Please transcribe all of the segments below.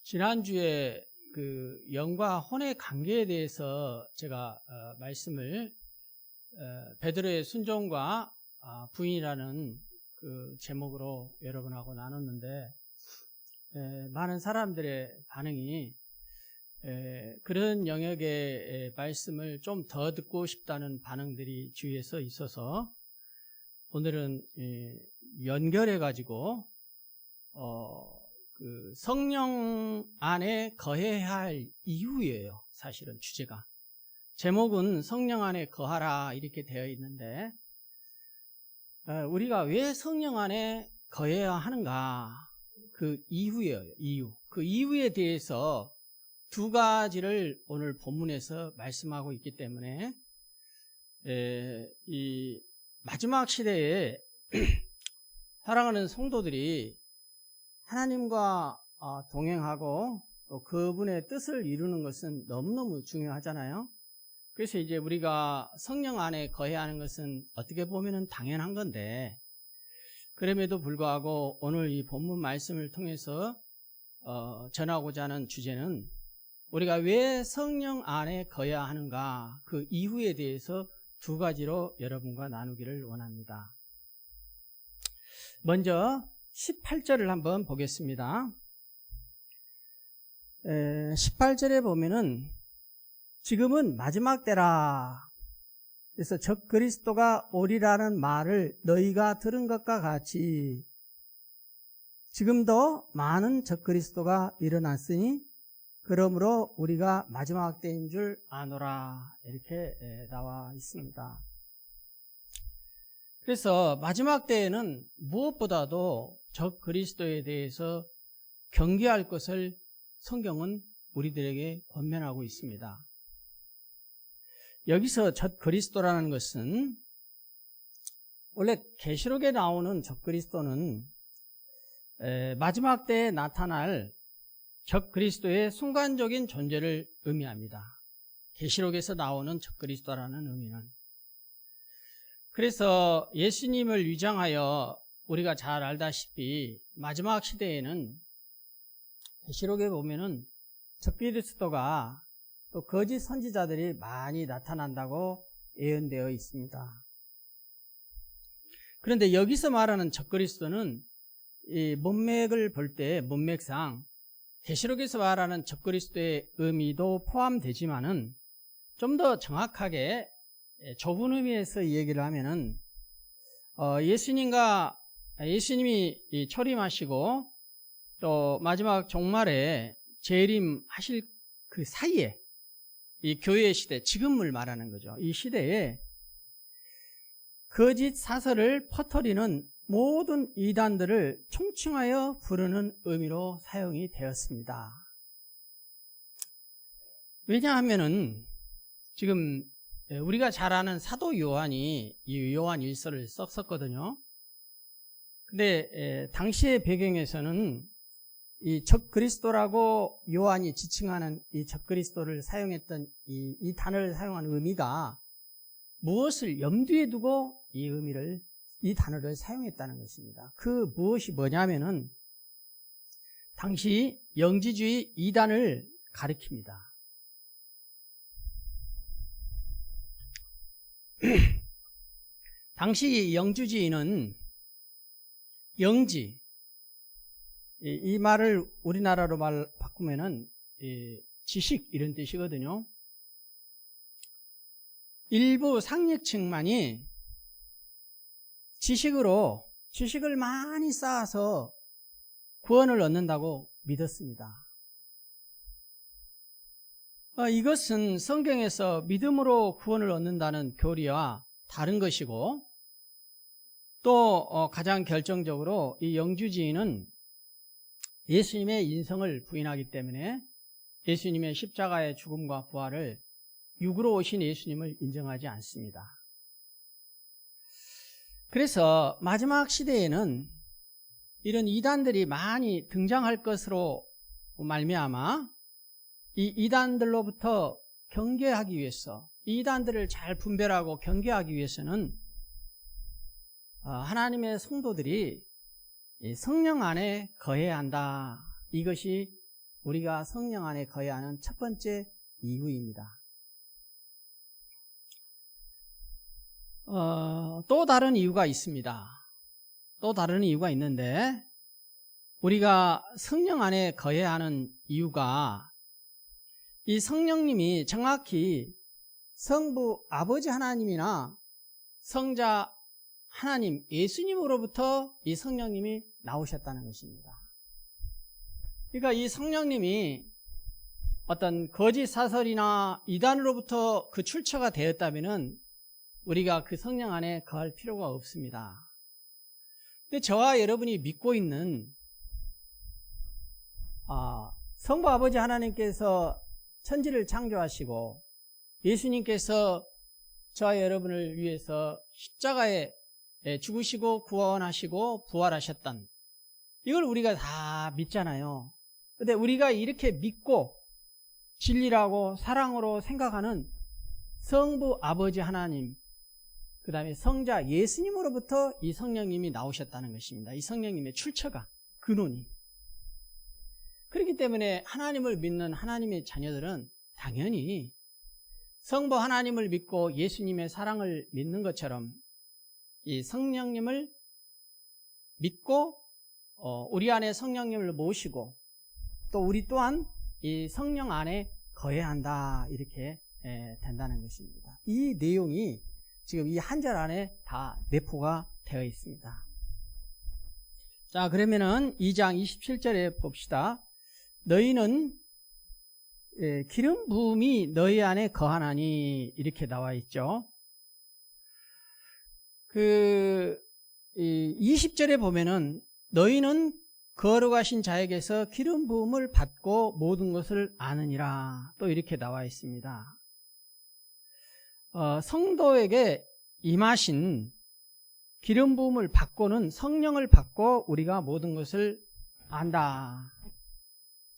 지난주에 그 영과 혼의 관계에 대해서 제가 말씀을 베드로의 순종과 부인이라는 그 제목으로 여러분하고 나눴는데 많은 사람들의 반응이 그런 영역의 말씀을 좀 더 듣고 싶다는 반응들이 주위에서 있어서 오늘은 연결해 가지고 그 성령 안에 거해야 할 이유예요. 사실은 주제가. 제목은 성령 안에 거하라 이렇게 되어 있는데 우리가 왜 성령 안에 거해야 하는가? 그 이유예요. 이유. 그 이유에 대해서 두 가지를 오늘 본문에서 말씀하고 있기 때문에 이 마지막 시대에 사랑하는 성도들이 하나님과 동행하고 또 그분의 뜻을 이루는 것은 너무너무 중요하잖아요. 그래서 이제 우리가 성령 안에 거해야 하는 것은 어떻게 보면 당연한 건데 그럼에도 불구하고 오늘 이 본문 말씀을 통해서 전하고자 하는 주제는 우리가 왜 성령 안에 거해야 하는가 그 이유에 대해서 두 가지로 여러분과 나누기를 원합니다. 먼저 18절을 한번 보겠습니다. 18절에 보면은 지금은 마지막 때라. 그래서 적 그리스도가 오리라는 말을 너희가 들은 것과 같이 지금도 많은 적 그리스도가 일어났으니 그러므로 우리가 마지막 때인 줄 아노라. 이렇게 나와 있습니다. 그래서 마지막 때에는 무엇보다도 적 그리스도에 대해서 경계할 것을 성경은 우리들에게 권면하고 있습니다. 여기서 적 그리스도라는 것은 원래 계시록에 나오는 적 그리스도는 마지막 때에 나타날 적 그리스도의 순간적인 존재를 의미합니다. 계시록에서 나오는 적 그리스도라는 의미는. 그래서 예수님을 위장하여 우리가 잘 알다시피 마지막 시대에는 계시록에 보면은 적 그리스도가 또 거짓 선지자들이 많이 나타난다고 예언되어 있습니다. 그런데 여기서 말하는 적 그리스도는 이 문맥을 볼 때 문맥상 계시록에서 말하는 적 그리스도의 의미도 포함되지만은 좀 더 정확하게 좁은 의미에서 이 얘기를 하면은 예수님이 초림하시고 또 마지막 종말에 재림하실 그 사이에 이 교회의 시대, 지금을 말하는 거죠. 이 시대에 거짓 사설을 퍼뜨리는 모든 이단들을 총칭하여 부르는 의미로 사용이 되었습니다. 왜냐하면은 지금 우리가 잘 아는 사도 요한이 이 요한 1서를 썼거든요. 근데 당시의 배경에서는 이 적 그리스도라고 요한이 지칭하는 이 적 그리스도를 사용했던 이 단어를 사용한 의미가 무엇을 염두에 두고 이 단어를 사용했다는 것입니다. 그 무엇이 뭐냐면은 당시 영지주의 이단을 가리킵니다. 당시 영주주의는 영지, 이 말을 우리나라로 말 바꾸면은 지식 이런 뜻이거든요. 일부 상류층만이 지식을 많이 쌓아서 구원을 얻는다고 믿었습니다. 이것은 성경에서 믿음으로 구원을 얻는다는 교리와 다른 것이고 또 가장 결정적으로 이 영주주의는 예수님의 인성을 부인하기 때문에 예수님의 십자가의 죽음과 부활을 육으로 오신 예수님을 인정하지 않습니다. 그래서 마지막 시대에는 이런 이단들이 많이 등장할 것으로 말미암아 이 이단들로부터 경계하기 위해서 이 이단들을 잘 분별하고 경계하기 위해서는 하나님의 성도들이 성령 안에 거해야 한다. 이것이 우리가 성령 안에 거해야 하는 첫 번째 이유입니다. 또 다른 이유가 있습니다. 또 다른 이유가 있는데, 우리가 성령 안에 거해야 하는 이유가, 이 성령님이 정확히 성부 아버지 하나님이나 성자 하나님 예수님으로부터 이 성령님이 나오셨다는 것입니다. 그러니까 이 성령님이 어떤 거짓 사설이나 이단으로부터 그 출처가 되었다면 우리가 그 성령 안에 거할 필요가 없습니다. 근데 저와 여러분이 믿고 있는 성부 아버지 하나님께서 천지를 창조하시고 예수님께서 저와 여러분을 위해서 십자가에 죽으시고 구원하시고 부활하셨던, 이걸 우리가 다 믿잖아요. 근데 우리가 이렇게 믿고 진리라고 사랑으로 생각하는 성부 아버지 하나님, 그 다음에 성자 예수님으로부터 이 성령님이 나오셨다는 것입니다. 이 성령님의 출처가, 근원이. 그렇기 때문에 하나님을 믿는 하나님의 자녀들은 당연히 성부 하나님을 믿고 예수님의 사랑을 믿는 것처럼 이 성령님을 믿고 우리 안에 성령님을 모시고 또 우리 또한 이 성령 안에 거해야 한다, 이렇게 된다는 것입니다. 이 내용이 지금 이 한 절 안에 다 내포가 되어 있습니다. 자, 그러면은 2장 27절에 봅시다. 너희는 기름 부음이 너희 안에 거하나니, 이렇게 나와 있죠. 20절에 보면은 너희는 거룩하신 자에게서 기름 부음을 받고 모든 것을 아느니라, 또 이렇게 나와 있습니다. 성도에게 임하신 기름 부음을 받고는 성령을 받고 우리가 모든 것을 안다.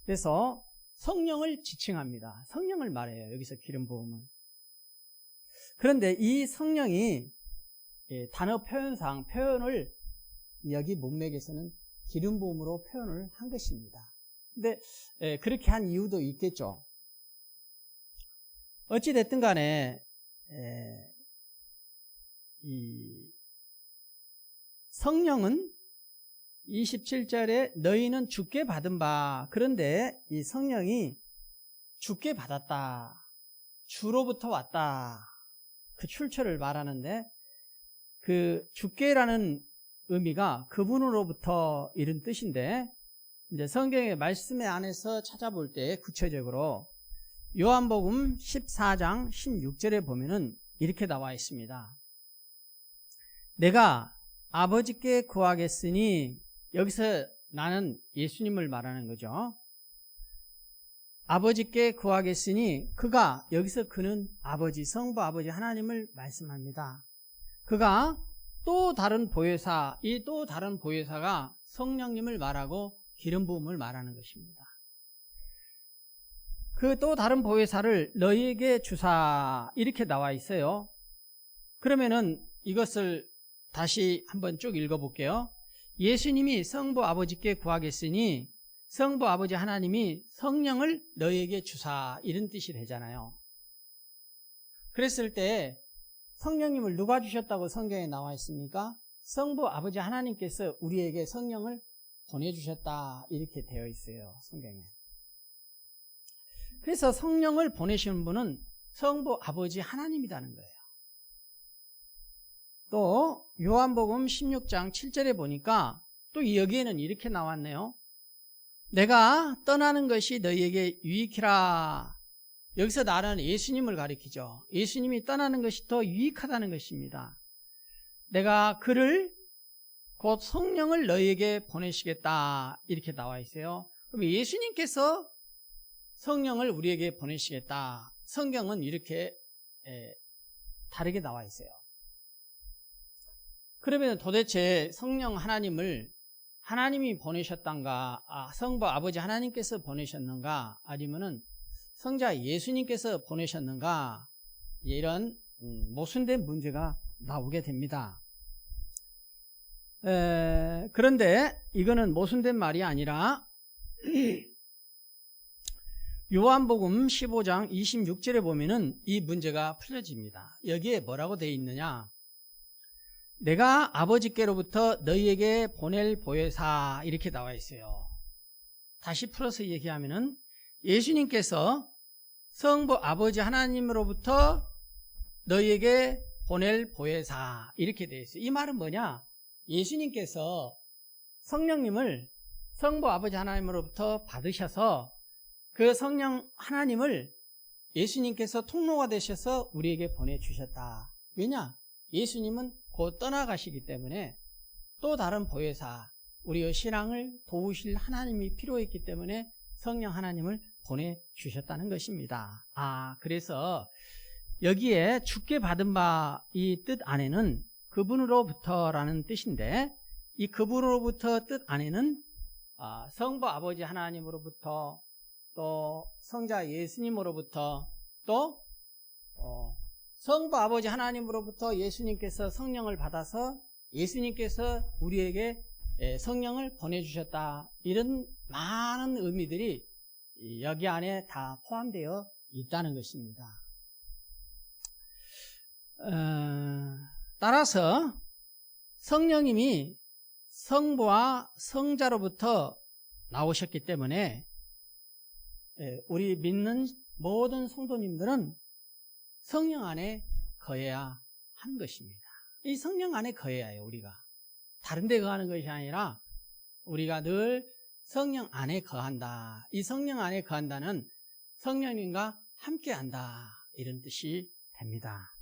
그래서 성령을 지칭합니다. 성령을 말해요, 여기서 기름 부음은. 그런데 이 성령이 단어 표현상 표현을 여기 문맥에서는 기름 부음으로 표현을 한 것입니다. 근데 그렇게 한 이유도 있겠죠. 어찌 됐든 간에 이 성령은 27절에 너희는 주께 받은 바, 그런데 이 성령이 주께 받았다, 주로부터 왔다, 그 출처를 말하는데, 그 주께라는 의미가 그분으로부터 이런 뜻인데, 이제 성경의 말씀의 안에서 찾아볼 때 구체적으로 요한복음 14장 16절에 보면은 이렇게 나와 있습니다. 내가 아버지께 구하겠으니, 여기서 나는 예수님을 말하는 거죠. 아버지께 구하겠으니, 그가, 여기서 그는 아버지, 성부 아버지 하나님을 말씀합니다. 그가 또 다른 보혜사, 이 또 다른 보혜사가 성령님을 말하고 기름 부음을 말하는 것입니다. 그 또 다른 보혜사를 너희에게 주사, 이렇게 나와 있어요. 그러면은 이것을 다시 한번 쭉 읽어볼게요. 예수님이 성부 아버지께 구하겠으니 성부 아버지 하나님이 성령을 너희에게 주사, 이런 뜻이 되잖아요. 그랬을 때 성령님을 누가 주셨다고 성경에 나와 있습니까? 성부 아버지 하나님께서 우리에게 성령을 보내주셨다, 이렇게 되어 있어요, 성경에. 그래서 성령을 보내시는 분은 성부 아버지 하나님이라는 거예요. 또 요한복음 16장 7절에 보니까 또 여기에는 이렇게 나왔네요. 내가 떠나는 것이 너희에게 유익이라. 여기서 나는 예수님을 가리키죠. 예수님이 떠나는 것이 더 유익하다는 것입니다. 내가 그를, 곧 성령을 너희에게 보내시겠다, 이렇게 나와 있어요. 그럼 예수님께서 성령을 우리에게 보내시겠다, 성경은 이렇게 다르게 나와 있어요. 그러면 도대체 성령 하나님을 하나님이 보내셨던가, 성부 아버지 하나님께서 보내셨는가, 아니면은 성자 예수님께서 보내셨는가, 이런 모순된 문제가 나오게 됩니다. 그런데 이거는 모순된 말이 아니라 요한복음 15장 26절에 보면은 이 문제가 풀려집니다. 여기에 뭐라고 되어 있느냐? 내가 아버지께로부터 너희에게 보낼 보혜사, 이렇게 나와 있어요. 다시 풀어서 얘기하면은 예수님께서 성부 아버지 하나님으로부터 너희에게 보낼 보혜사, 이렇게 되어 있어요. 이 말은 뭐냐? 예수님께서 성령님을 성부 아버지 하나님으로부터 받으셔서 그 성령 하나님을 예수님께서 통로가 되셔서 우리에게 보내주셨다. 왜냐? 예수님은 곧 떠나가시기 때문에 또 다른 보혜사, 우리의 신앙을 도우실 하나님이 필요했기 때문에 성령 하나님을 보내주셨다는 것입니다. 그래서 여기에 주께 받은 바 이 뜻 안에는 그분으로부터라는 뜻인데, 이 그분으로부터 뜻 안에는 성부 아버지 하나님으로부터, 또 성자 예수님으로부터, 또 성부 아버지 하나님으로부터 예수님께서 성령을 받아서 예수님께서 우리에게 성령을 보내주셨다, 이런 많은 의미들이 여기 안에 다 포함되어 있다는 것입니다. 따라서 성령님이 성부와 성자로부터 나오셨기 때문에 우리 믿는 모든 성도님들은 성령 안에 거해야 하는 것입니다. 이 성령 안에 거해야 해요. 우리가 다른 데 거하는 것이 아니라 우리가 늘 성령 안에 거한다. 이 성령 안에 거한다는 성령님과 함께한다, 이런 뜻이 됩니다.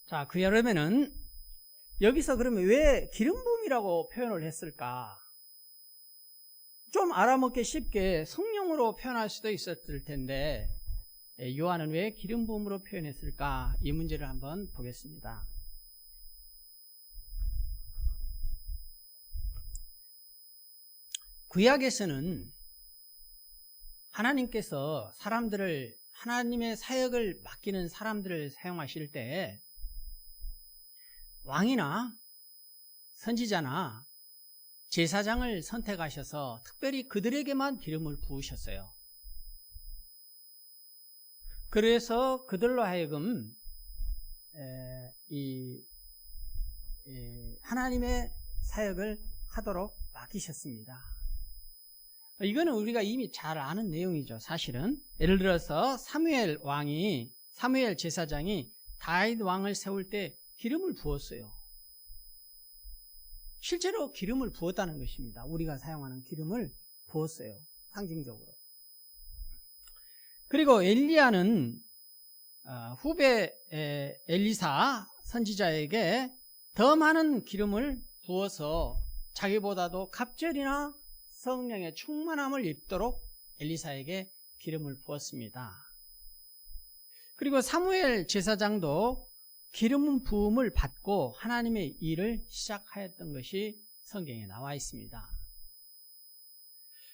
자, 그러면은 여기서 그러면 왜 기름 부음이라고 표현을 했을까? 좀 알아먹기 쉽게 성령으로 표현할 수도 있었을 텐데 요한은 왜 기름 부음으로 표현했을까? 이 문제를 한번 보겠습니다. 구약에서는 하나님께서 사람들을, 하나님의 사역을 맡기는 사람들을 사용하실 때 왕이나 선지자나 제사장을 선택하셔서 특별히 그들에게만 기름을 부으셨어요. 그래서 그들로 하여금 하나님의 사역을 하도록 맡기셨습니다. 이거는 우리가 이미 잘 아는 내용이죠. 사실은 예를 들어서 사무엘 제사장이 다윗 왕을 세울 때 기름을 부었어요. 실제로 기름을 부었다는 것입니다. 우리가 사용하는 기름을 부었어요. 상징적으로. 그리고 엘리야는 후배 엘리사 선지자에게 더 많은 기름을 부어서 자기보다도 갑절이나 성령의 충만함을 입도록 엘리사에게 기름을 부었습니다. 그리고 사무엘 제사장도 기름 부음을 받고 하나님의 일을 시작하였던 것이 성경에 나와 있습니다.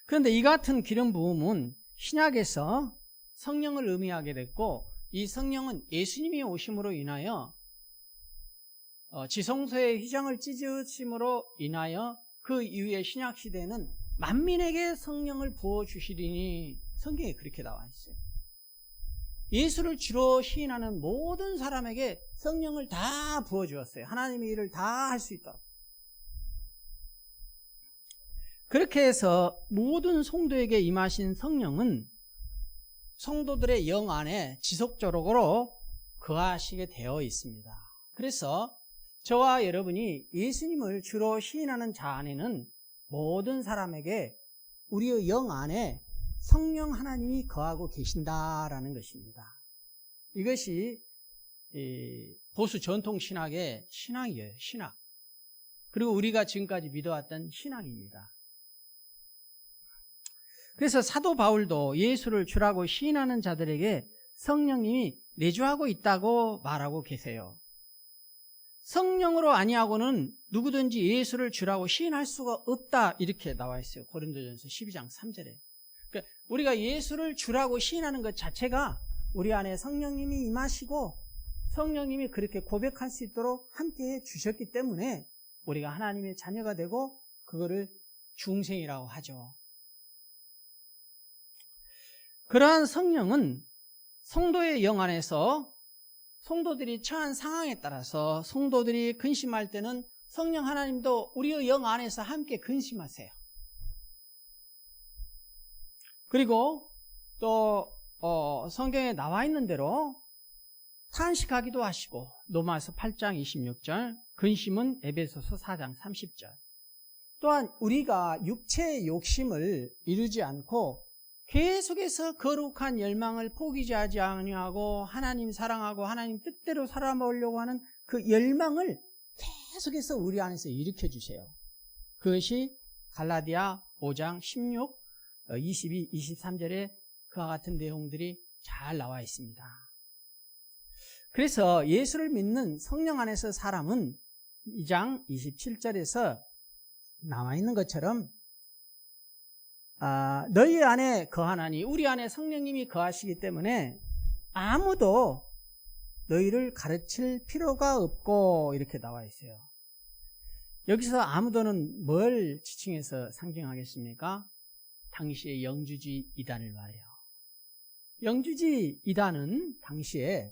그런데 이 같은 기름 부음은 신약에서 성령을 의미하게 됐고, 이 성령은 예수님이 오심으로 인하여 지성소의 휘장을 찢으심으로 인하여 그 이후의 신약 시대에는 만민에게 성령을 부어주시리니 성경에 그렇게 나와 있어요. 예수를 주로 시인하는 모든 사람에게 성령을 다 부어주었어요. 하나님의 일을 다 할 수 있도록. 그렇게 해서 모든 성도에게 임하신 성령은 성도들의 영 안에 지속적으로 거하시게 되어 있습니다. 그래서 저와 여러분이 예수님을 주로 시인하는 자 안에는 모든 사람에게 우리의 영 안에 성령 하나님이 거하고 계신다라는 것입니다. 이것이 보수 전통 신학의 신앙이에요. 신학. 그리고 우리가 지금까지 믿어왔던 신앙입니다. 그래서 사도 바울도 예수를 주라고 시인하는 자들에게 성령님이 내주하고 있다고 말하고 계세요. 성령으로 아니하고는 누구든지 예수를 주라고 시인할 수가 없다, 이렇게 나와 있어요. 고린도전서 12장 3절에. 그러니까 우리가 예수를 주라고 시인하는 것 자체가 우리 안에 성령님이 임하시고 성령님이 그렇게 고백할 수 있도록 함께해 주셨기 때문에 우리가 하나님의 자녀가 되고 그거를 중생이라고 하죠. 그러한 성령은 성도의 영 안에서 성도들이 처한 상황에 따라서 성도들이 근심할 때는 성령 하나님도 우리의 영 안에서 함께 근심하세요. 그리고 또 성경에 나와 있는 대로 탄식하기도 하시고, 로마서 8장 26절, 근심은 에베소서 4장 30절. 또한 우리가 육체의 욕심을 이루지 않고 계속해서 거룩한 열망을 포기하지 아니하고 하나님 사랑하고 하나님 뜻대로 살아보려고 하는 그 열망을 계속해서 우리 안에서 일으켜 주세요. 그것이 갈라디아 5장 16, 22, 23절에 그와 같은 내용들이 잘 나와 있습니다. 그래서 예수를 믿는 성령 안에서 사람은 2장 27절에서 나와 있는 것처럼 너희 안에 거하나니, 우리 안에 성령님이 거하시기 때문에 아무도 너희를 가르칠 필요가 없고, 이렇게 나와 있어요. 여기서 아무도는 뭘 지칭해서 상징하겠습니까? 당시의 영주지 이단을 말해요. 영주지 이단은 당시에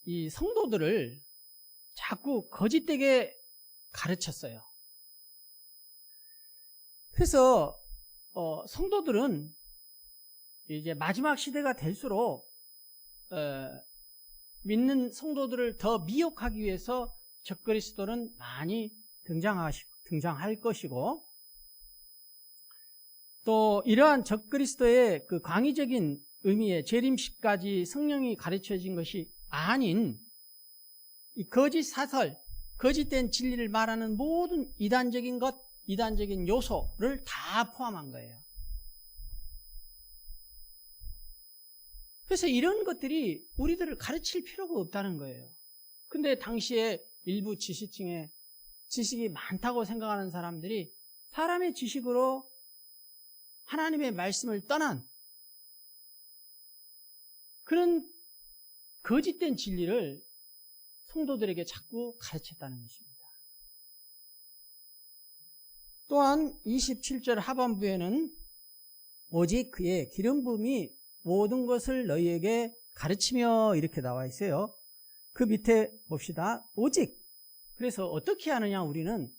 이 성도들을 자꾸 거짓되게 가르쳤어요. 그래서 성도들은 이제 마지막 시대가 될수록 믿는 성도들을 더 미혹하기 위해서 적그리스도는 많이 등장할 것이고, 또 이러한 적그리스도의 그 광의적인 의미의 재림식까지 성령이 가르쳐진 것이 아닌 이 거짓 사설, 거짓된 진리를 말하는 모든 이단적인 것, 이단적인 요소를 다 포함한 거예요. 그래서 이런 것들이 우리들을 가르칠 필요가 없다는 거예요. 근데 당시에 일부 지식층에 지식이 많다고 생각하는 사람들이 사람의 지식으로 하나님의 말씀을 떠난 그런 거짓된 진리를 성도들에게 자꾸 가르쳤다는 것입니다. 또한 27절 하반부에는 오직 그의 기름 부음이 모든 것을 너희에게 가르치며, 이렇게 나와 있어요. 그 밑에 봅시다. 오직. 그래서 어떻게 하느냐, 우리는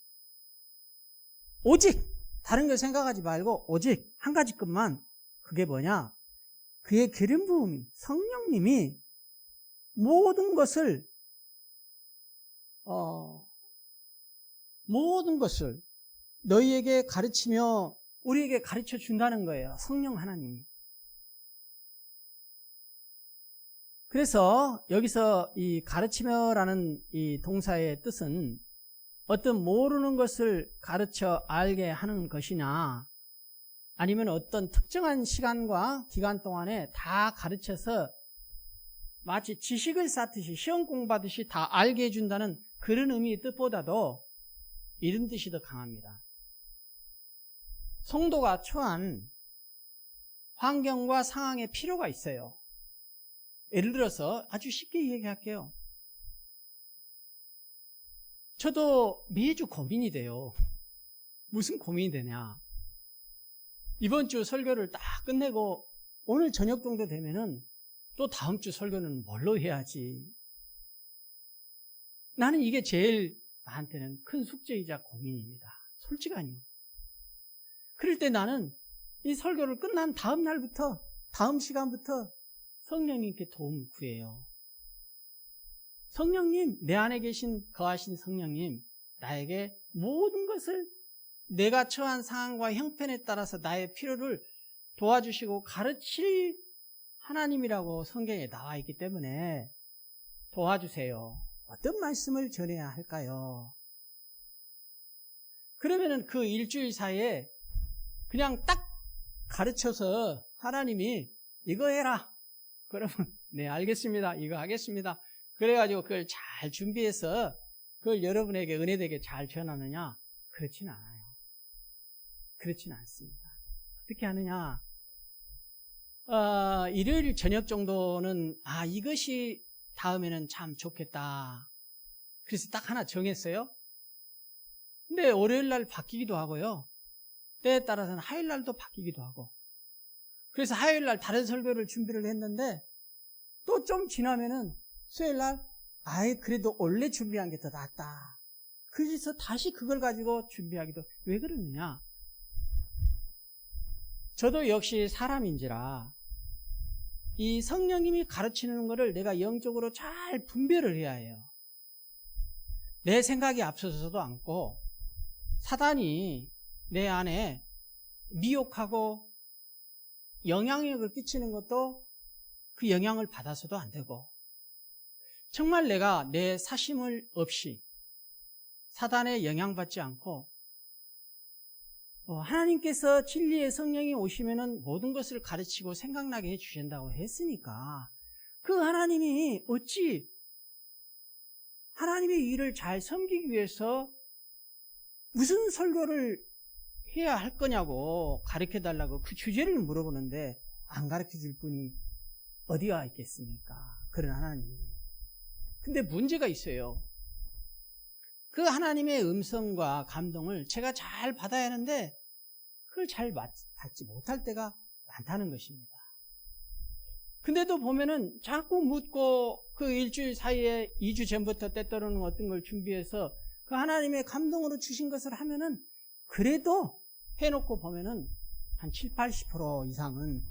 오직, 다른 걸 생각하지 말고 오직 한 가지 것만, 그게 뭐냐, 그의 기름 부음이, 성령님이 모든 것을 너희에게 가르치며 우리에게 가르쳐 준다는 거예요. 성령 하나님이. 그래서 여기서 이 가르치며라는 이 동사의 뜻은 어떤 모르는 것을 가르쳐 알게 하는 것이냐, 아니면 어떤 특정한 시간과 기간 동안에 다 가르쳐서 마치 지식을 쌓듯이 시험 공부하듯이 다 알게 해준다는 그런 의미의 뜻보다도 이런 뜻이 더 강합니다. 성도가 처한 환경과 상황에 필요가 있어요. 예를 들어서 아주 쉽게 얘기할게요. 저도 매주 고민이 돼요. 무슨 고민이 되냐. 이번 주 설교를 딱 끝내고 오늘 저녁 정도 되면은 또 다음 주 설교는 뭘로 해야지. 나는 이게 제일 나한테는 큰 숙제이자 고민입니다. 솔직하니요. 그럴 때 나는 이 설교를 끝난 다음 날부터, 다음 시간부터 성령님께 도움을 구해요. 성령님, 내 안에 계신 거하신 성령님, 나에게 모든 것을 내가 처한 상황과 형편에 따라서 나의 필요를 도와주시고 가르칠 하나님이라고 성경에 나와 있기 때문에 도와주세요. 어떤 말씀을 전해야 할까요? 그러면은 그 일주일 사이에 그냥 딱 가르쳐서 하나님이 이거 해라. 그러면 네, 알겠습니다. 이거 하겠습니다. 그래가지고 그걸 잘 준비해서 그걸 여러분에게 은혜되게 잘 전하느냐? 그렇진 않아요. 그렇진 않습니다. 어떻게 하느냐? 일요일 저녁 정도는 이것이 다음에는 참 좋겠다. 그래서 딱 하나 정했어요. 근데 월요일 날 바뀌기도 하고요. 때에 따라서는 화요일날도 바뀌기도 하고, 그래서 화요일날 다른 설교를 준비를 했는데 또 좀 지나면은 수요일날 그래도 원래 준비한 게 더 낫다. 그래서 다시 그걸 가지고 준비하기도. 왜 그러느냐? 저도 역시 사람인지라 이 성령님이 가르치는 것을 내가 영적으로 잘 분별을 해야 해요. 내 생각이 앞서서도 않고 사단이 내 안에 미혹하고 영향력을 끼치는 것도 그 영향을 받아서도 안 되고, 정말 내가 내 사심을 없이 사단에 영향받지 않고 하나님께서 진리의 성령이 오시면은 모든 것을 가르치고 생각나게 해주신다고 했으니까 그 하나님이 어찌 하나님의 일을 잘 섬기기 위해서 무슨 설교를 해야 할 거냐고 가르쳐달라고 그 주제를 물어보는데 안 가르쳐줄 분이 어디가 있겠습니까? 그런 하나님이. 근데 문제가 있어요. 그 하나님의 음성과 감동을 제가 잘 받아야 하는데 그걸 잘 받지 못할 때가 많다는 것입니다. 근데도 보면은 자꾸 묻고 그 일주일 사이에 2주 전부터 때때로는 어떤 걸 준비해서 그 하나님의 감동으로 주신 것을 하면은 그래도 해놓고 보면은 한 7, 80% 이상은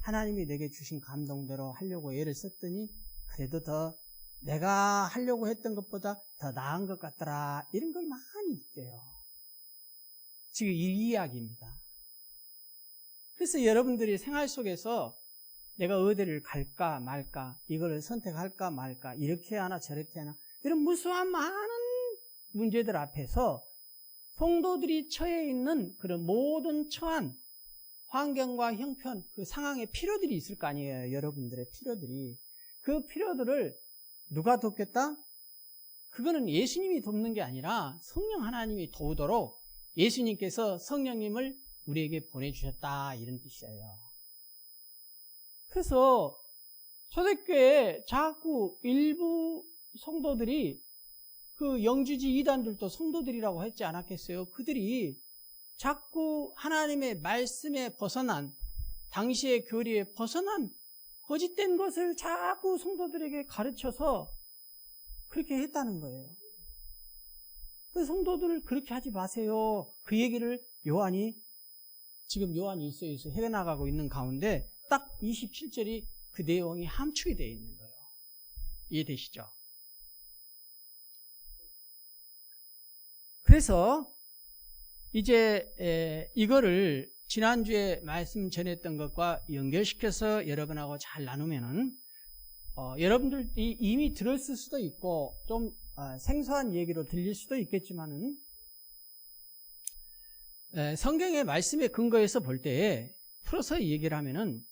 하나님이 내게 주신 감동대로 하려고 애를 썼더니 그래도 더 내가 하려고 했던 것보다 더 나은 것 같더라. 이런 걸 많이 느껴요. 지금 이 이야기입니다. 그래서 여러분들이 생활 속에서 내가 어디를 갈까 말까, 이걸 선택할까 말까, 이렇게 하나 저렇게 하나, 이런 무수한 많은 문제들 앞에서 성도들이 처해 있는 그런 모든 처한 환경과 형편, 그 상황의 필요들이 있을 거 아니에요. 여러분들의 필요들이. 그 필요들을 누가 돕겠다? 그거는 예수님이 돕는 게 아니라 성령 하나님이 도우도록 예수님께서 성령님을 우리에게 보내주셨다, 이런 뜻이에요. 그래서 초대교회 자꾸 일부 성도들이 그 영주지 이단들도 성도들이라고 했지 않았겠어요? 그들이 자꾸 하나님의 말씀에 벗어난, 당시의 교리에 벗어난 거짓된 것을 자꾸 성도들에게 가르쳐서 그렇게 했다는 거예요. 그 성도들을 그렇게 하지 마세요. 그 얘기를 지금 요한이 일서에서 해나가고 있는 가운데 딱 27절이 그 내용이 함축이 되어 있는 거예요. 이해되시죠? 그래서 이제 이거를 지난주에 말씀 전했던 것과 연결시켜서 여러분하고 잘 나누면은 여러분들이 이미 들었을 수도 있고 좀 생소한 얘기로 들릴 수도 있겠지만은 성경의 말씀에 근거해서 볼 때에 풀어서 얘기를 하면은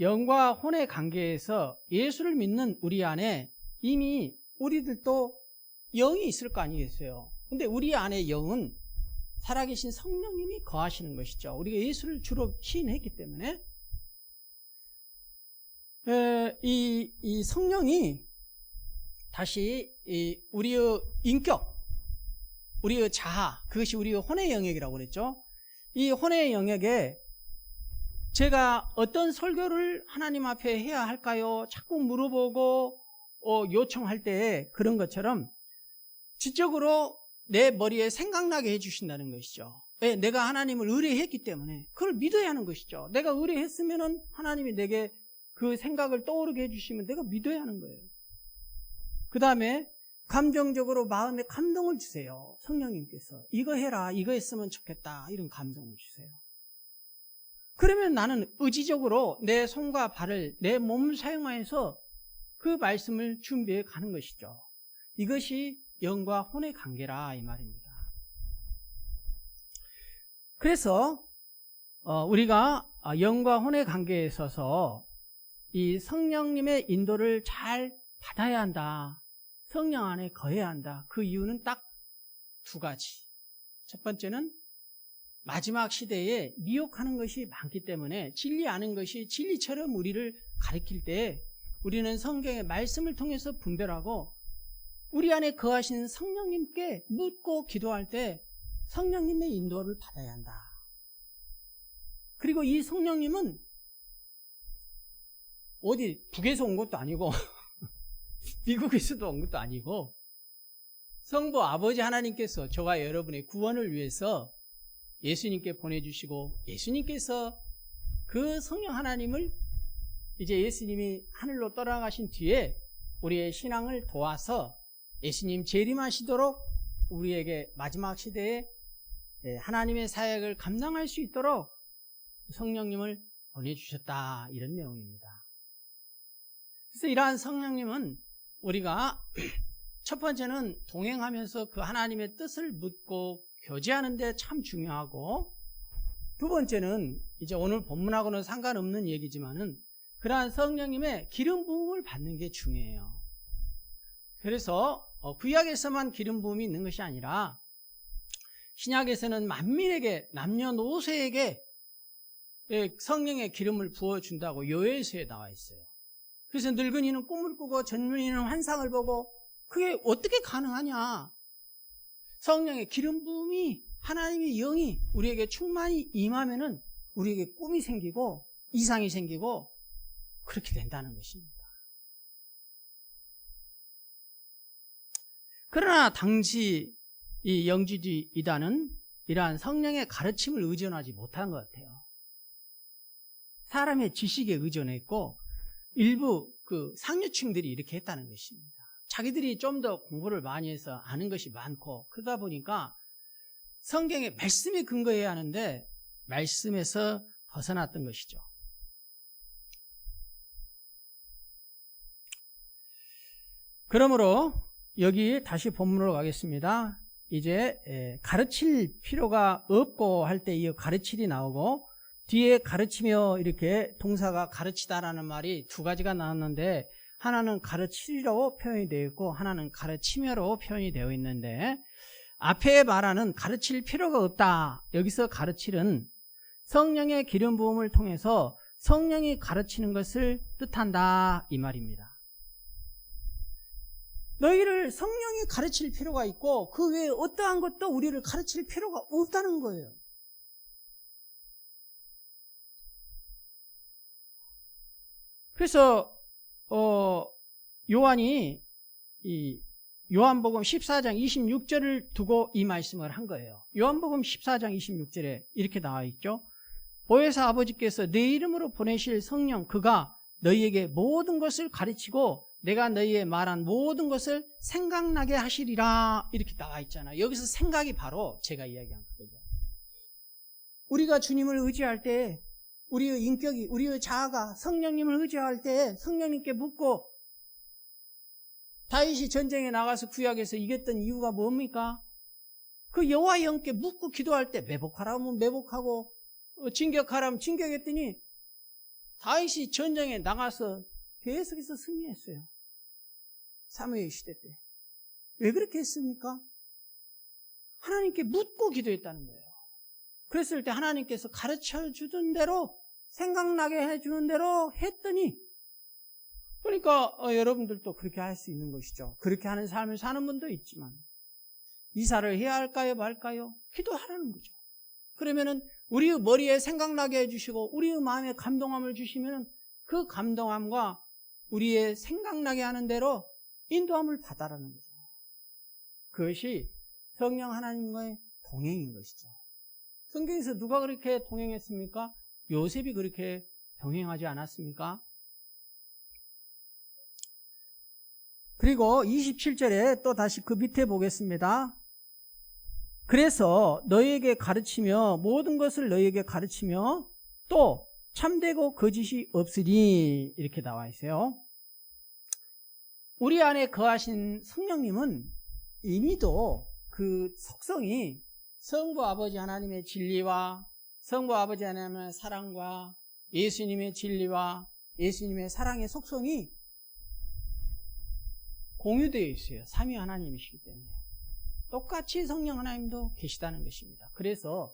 영과 혼의 관계에서 예수를 믿는 우리 안에 이미 우리들도 영이 있을 거 아니겠어요? 근데 우리 안에 영은 살아계신 성령님이 거하시는 것이죠. 우리가 예수를 주로 시인했기 때문에 이 성령이 다시 우리의 인격, 우리의 자아, 그것이 우리의 혼의 영역이라고 그랬죠. 이 혼의 영역에 제가 어떤 설교를 하나님 앞에 해야 할까요? 자꾸 물어보고 요청할 때 그런 것처럼 지적으로 내 머리에 생각나게 해주신다는 것이죠. 왜? 내가 하나님을 의뢰했기 때문에 그걸 믿어야 하는 것이죠. 내가 의뢰했으면은 하나님이 내게 그 생각을 떠오르게 해주시면 내가 믿어야 하는 거예요. 그 다음에 감정적으로 마음에 감동을 주세요. 성령님께서 이거 해라, 이거 했으면 좋겠다, 이런 감동을 주세요. 그러면 나는 의지적으로 내 손과 발을, 내 몸을 사용하여서 그 말씀을 준비해 가는 것이죠. 이것이 영과 혼의 관계라, 이 말입니다. 그래서 우리가 영과 혼의 관계에 있어서 이 성령님의 인도를 잘 받아야 한다. 성령 안에 거해야 한다. 그 이유는 딱 두 가지. 첫 번째는 마지막 시대에 미혹하는 것이 많기 때문에 진리 아는 것이 진리처럼 우리를 가르칠 때 우리는 성경의 말씀을 통해서 분별하고 우리 안에 거하시는 성령님께 묻고 기도할 때 성령님의 인도를 받아야 한다. 그리고 이 성령님은 어디 북에서 온 것도 아니고 미국에서도 온 것도 아니고 성부 아버지 하나님께서 저와 여러분의 구원을 위해서 예수님께 보내주시고 예수님께서 그 성령 하나님을 이제 예수님이 하늘로 떠나가신 뒤에 우리의 신앙을 도와서 예수님 재림하시도록 우리에게 마지막 시대에 하나님의 사역을 감당할 수 있도록 성령님을 보내주셨다, 이런 내용입니다. 그래서 이러한 성령님은 우리가 첫 번째는 동행하면서 그 하나님의 뜻을 묻고 교제하는 데 참 중요하고, 두 번째는 이제 오늘 본문하고는 상관없는 얘기지만은 그러한 성령님의 기름 부음을 받는 게 중요해요. 그래서 구약에서만 기름 부음이 있는 것이 아니라 신약에서는 만민에게, 남녀노소에게 성령의 기름을 부어준다고 요엘서에 나와 있어요. 그래서 늙은이는 꿈을 꾸고 젊은이는 환상을 보고, 그게 어떻게 가능하냐? 성령의 기름 부음이, 하나님의 영이 우리에게 충만히 임하면은 우리에게 꿈이 생기고 이상이 생기고 그렇게 된다는 것입니다. 그러나 당시 이 영지주의 이단은 이러한 성령의 가르침을 의존하지 못한 것 같아요. 사람의 지식에 의존했고 일부 그 상류층들이 이렇게 했다는 것입니다. 자기들이 좀 더 공부를 많이 해서 아는 것이 많고 그러다 보니까 성경의 말씀에 근거해야 하는데 말씀에서 벗어났던 것이죠. 그러므로 여기 다시 본문으로 가겠습니다. 이제 가르칠 필요가 없고 할 때 이 가르칠이 나오고, 뒤에 가르치며 이렇게 동사가 가르치다라는 말이 두 가지가 나왔는데, 하나는 가르치려고 표현이 되어 있고 하나는 가르치며로 표현이 되어 있는데, 앞에 말하는 가르칠 필요가 없다, 여기서 가르칠은 성령의 기름 부음을 통해서 성령이 가르치는 것을 뜻한다, 이 말입니다. 너희를 성령이 가르칠 필요가 있고 그 외에 어떠한 것도 우리를 가르칠 필요가 없다는 거예요. 그래서 요한이 이 요한복음 14장 26절을 두고 이 말씀을 한 거예요. 요한복음 14장 26절에 이렇게 나와 있죠. 보혜사 아버지께서 내 이름으로 보내실 성령, 그가 너희에게 모든 것을 가르치고 내가 너희에 말한 모든 것을 생각나게 하시리라, 이렇게 나와 있잖아요. 여기서 생각이 바로 제가 이야기한 거죠. 우리가 주님을 의지할 때 우리의 인격이, 우리의 자아가 성령님을 의지할 때 성령님께 묻고, 다윗이 전쟁에 나가서 구약에서 이겼던 이유가 뭡니까? 그 여호와 영께 묻고 기도할 때 매복하라면 매복하고 진격하라면 진격했더니 다윗이 전쟁에 나가서 계속해서 승리했어요. 사무엘 시대 때. 왜 그렇게 했습니까? 하나님께 묻고 기도했다는 거예요. 그랬을 때 하나님께서 가르쳐 주던 대로, 생각나게 해주는 대로 했더니, 그러니까 여러분들도 그렇게 할 수 있는 것이죠. 그렇게 하는 삶을 사는 분도 있지만, 이사를 해야 할까요 말까요? 기도하라는 거죠. 그러면은 우리의 머리에 생각나게 해주시고 우리의 마음에 감동함을 주시면 그 감동함과 우리의 생각나게 하는 대로 인도함을 받아라는 거죠. 그것이 성령 하나님과의 동행인 것이죠. 성경에서 누가 그렇게 동행했습니까? 요셉이 그렇게 동행하지 않았습니까? 그리고 27절에 또 다시 그 밑에 보겠습니다. 그래서 너희에게 가르치며, 모든 것을 너희에게 가르치며 또 참되고 거짓이 없으니, 이렇게 나와 있어요. 우리 안에 거하신 성령님은 이미도 그 속성이 성부 아버지 하나님의 진리와 성부 아버지 하나님의 사랑과 예수님의 진리와 예수님의 사랑의 속성이 공유되어 있어요. 삼위 하나님이시기 때문에. 똑같이 성령 하나님도 계시다는 것입니다. 그래서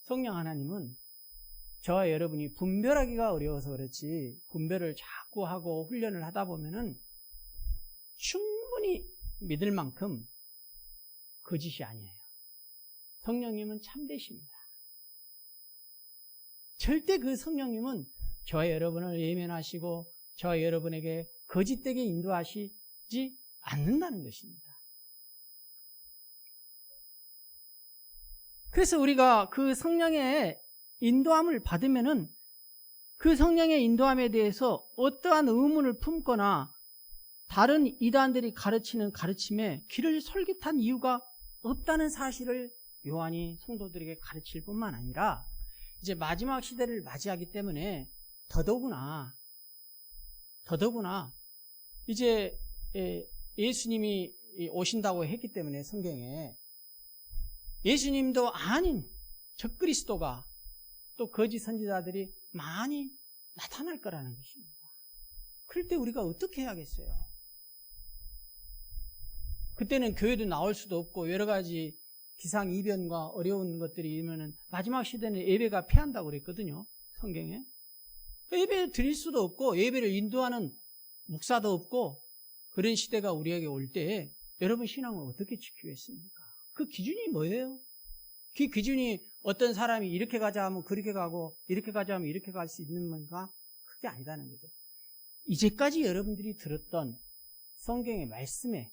성령 하나님은 저와 여러분이 분별하기가 어려워서 그렇지, 분별을 자꾸 하고 훈련을 하다 보면은 충분히 믿을 만큼 거짓이 아니에요. 성령님은 참되십니다. 절대 그 성령님은 저와 여러분을 예면하시고 저와 여러분에게 거짓되게 인도하시지 않는다는 것입니다. 그래서 우리가 그 성령의 인도함을 받으면은 그 성령의 인도함에 대해서 어떠한 의문을 품거나 다른 이단들이 가르치는 가르침에 귀를 솔깃한 이유가 없다는 사실을 요한이 성도들에게 가르칠 뿐만 아니라 이제 마지막 시대를 맞이하기 때문에 더더구나 이제 예수님이 오신다고 했기 때문에 성경에 예수님도 아닌 적그리스도가 또 거짓 선지자들이 많이 나타날 거라는 것입니다. 그럴 때 우리가 어떻게 해야겠어요? 그때는 교회도 나올 수도 없고 여러 가지 기상이변과 어려운 것들이 있으면 마지막 시대는 예배가 패한다고 그랬거든요. 성경에. 예배를 드릴 수도 없고 예배를 인도하는 목사도 없고 그런 시대가 우리에게 올 때 여러분 신앙을 어떻게 지키겠습니까? 그 기준이 뭐예요? 그 기준이 어떤 사람이 이렇게 가자 하면 그렇게 가고 이렇게 가자 하면 이렇게 갈 수 있는 건가? 그게 아니다는 거죠. 이제까지 여러분들이 들었던 성경의 말씀에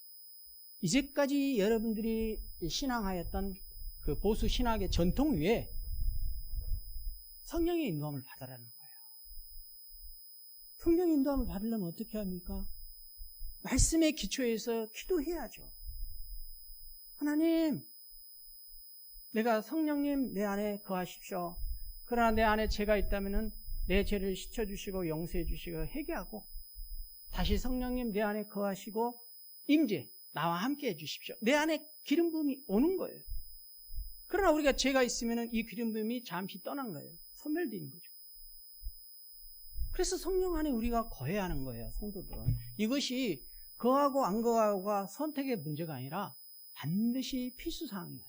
이제까지 여러분들이 신앙하였던 그 보수 신학의 전통 위에 성령의 인도함을 받으라는 거예요. 성령의 인도함을 받으려면 어떻게 합니까? 말씀의 기초에서 기도해야죠. 하나님, 내가 성령님 내 안에 거하십시오. 그러나 내 안에 죄가 있다면 내 죄를 씻어주시고 용서해 주시고 회개하고 다시 성령님 내 안에 거하시고 임재 나와 함께 해주십시오. 내 안에 기름 부음이 오는 거예요. 그러나 우리가 죄가 있으면 이 기름 부음이 잠시 떠난 거예요. 소멸되는 거죠. 그래서 성령 안에 우리가 거해야 하는 거예요. 성도들은. 이것이 거하고 안 거하고가 선택의 문제가 아니라 반드시 필수사항이에요.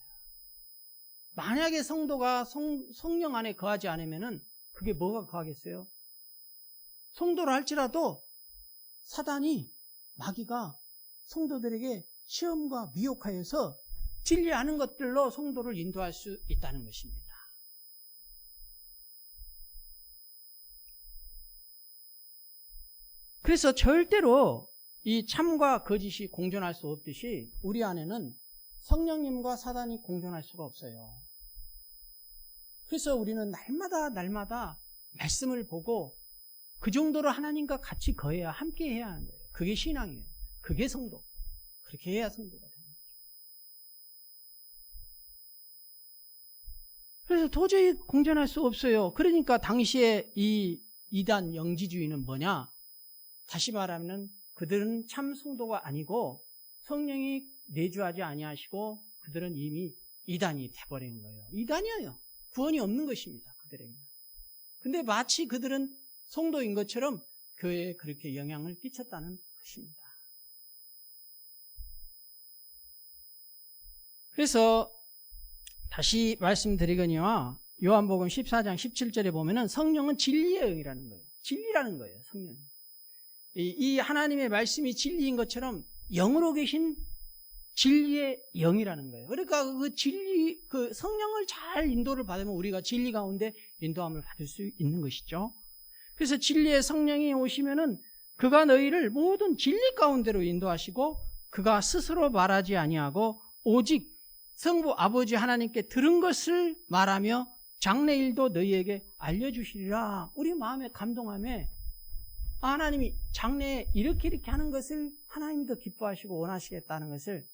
만약에 성도가 성령 안에 거하지 않으면 그게 뭐가 거하겠어요? 성도를 할지라도 사단이 마귀가 성도들에게 시험과 미혹하여서 진리 아는 것들로 성도를 인도할 수 있다는 것입니다. 그래서 절대로 이 참과 거짓이 공존할 수 없듯이 우리 안에는 성령님과 사단이 공존할 수가 없어요. 그래서 우리는 날마다 말씀을 보고 그 정도로 하나님과 같이 거해야 함께 해야 하는 거예요. 그게 신앙이에요. 그게 성도. 그렇게 해야 성도가 되는 거죠. 그래서 도저히 공존할 수 없어요. 그러니까 당시에 이 이단 영지주의는 뭐냐? 다시 말하면 그들은 참 성도가 아니고 성령이 내주하지 아니하시고 그들은 이미 이단이 돼버린 거예요. 이단이에요. 구원이 없는 것입니다. 그들에게. 근데 마치 그들은 성도인 것처럼 교회에 그렇게 영향을 끼쳤다는 것입니다. 그래서 다시 말씀드리거니와 요한복음 14장 17절에 보면은 성령은 진리의 영이라는 거예요. 진리라는 거예요. 성령. 이 하나님의 말씀이 진리인 것처럼 영으로 계신 진리의 영이라는 거예요. 그러니까 그 진리, 그 성령을 잘 인도를 받으면 우리가 진리 가운데 인도함을 받을 수 있는 것이죠. 그래서 진리의 성령이 오시면은 그가 너희를 모든 진리 가운데로 인도하시고 그가 스스로 말하지 아니하고 오직 성부 아버지 하나님께 들은 것을 말하며 장래일도 너희에게 알려주시리라. 우리 마음에 감동함에 하나님이 장래에 이렇게 하는 것을 하나님도 기뻐하시고 원하시겠다는 것을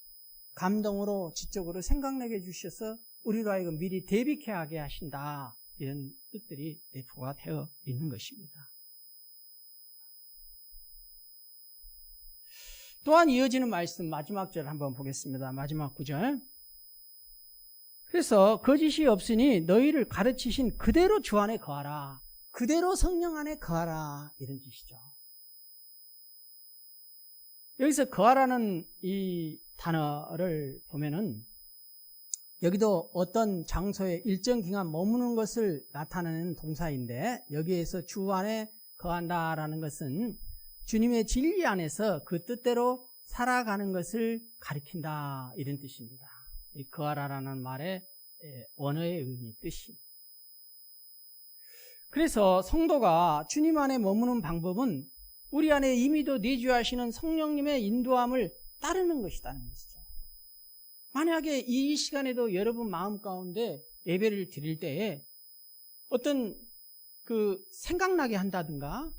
감동으로 지적으로 생각나게 해주셔서 우리로 하여금 미리 대비케 하게 하신다. 이런 뜻들이 내포가 되어 있는 것입니다. 또한 이어지는 말씀 마지막 절 한번 보겠습니다. 마지막 구절. 그래서 거짓이 없으니 너희를 가르치신 그대로 주 안에 거하라. 그대로 성령 안에 거하라. 이런 뜻이죠. 여기서 거하라는 이 단어를 보면은 여기도 어떤 장소에 일정 기간 머무는 것을 나타내는 동사인데 여기에서 주 안에 거한다라는 것은 주님의 진리 안에서 그 뜻대로 살아가는 것을 가리킨다 이런 뜻입니다. 이 거하라라는 말의 원어의 의미, 뜻이. 그래서 성도가 주님 안에 머무는 방법은 우리 안에 이미도 내주하시는 성령님의 인도함을 따르는 것이라는 것이죠. 만약에 이 시간에도 여러분 마음 가운데 예배를 드릴 때에 어떤 생각나게 한다든가,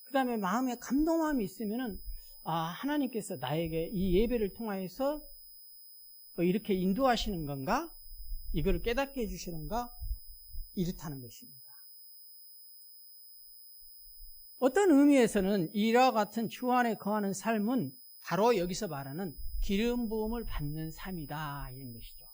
그 다음에 마음에 감동함이 있으면은, 하나님께서 나에게 이 예배를 통하여서 이렇게 인도하시는 건가? 이거를 깨닫게 해주시는가? 이렇다는 것입니다. 어떤 의미에서는 이와 같은 주 안에 거하는 삶은 바로 여기서 말하는 기름 부음을 받는 삶이다, 이런 것이죠.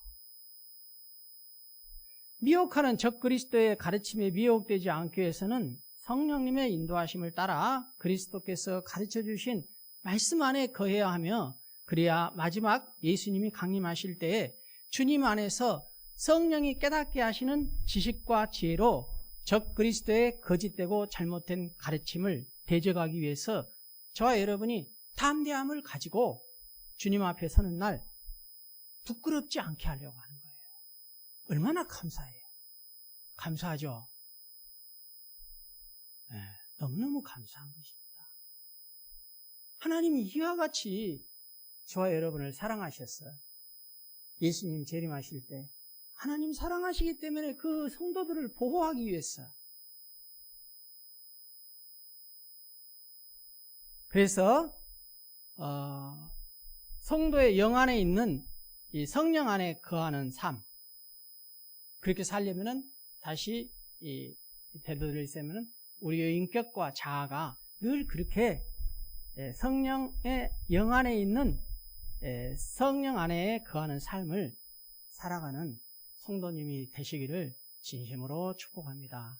미혹하는 적그리스도의 가르침에 미혹되지 않기 위해서는 성령님의 인도하심을 따라 그리스도께서 가르쳐 주신 말씀 안에 거해야 하며, 그래야 마지막 예수님이 강림하실 때에 주님 안에서 성령이 깨닫게 하시는 지식과 지혜로 적그리스도의 거짓되고 잘못된 가르침을 대적하기 위해서 저와 여러분이 담대함을 가지고 주님 앞에 서는 날 부끄럽지 않게 하려고 하는 거예요. 얼마나 감사해요. 감사하죠? 네, 너무너무 감사한 것입니다. 하나님이 이와 같이 저와 여러분을 사랑하셨어요. 예수님 재림하실 때 하나님 사랑하시기 때문에 그 성도들을 보호하기 위해서. 그래서 성도의 영 안에 있는 이 성령 안에 거하는 삶, 그렇게 살려면은 다시 되돌리려면은 우리의 인격과 자아가 늘 그렇게 성령의 영 안에 있는 성령 안에 거하는 삶을 살아가는 성도님이 되시기를 진심으로 축복합니다.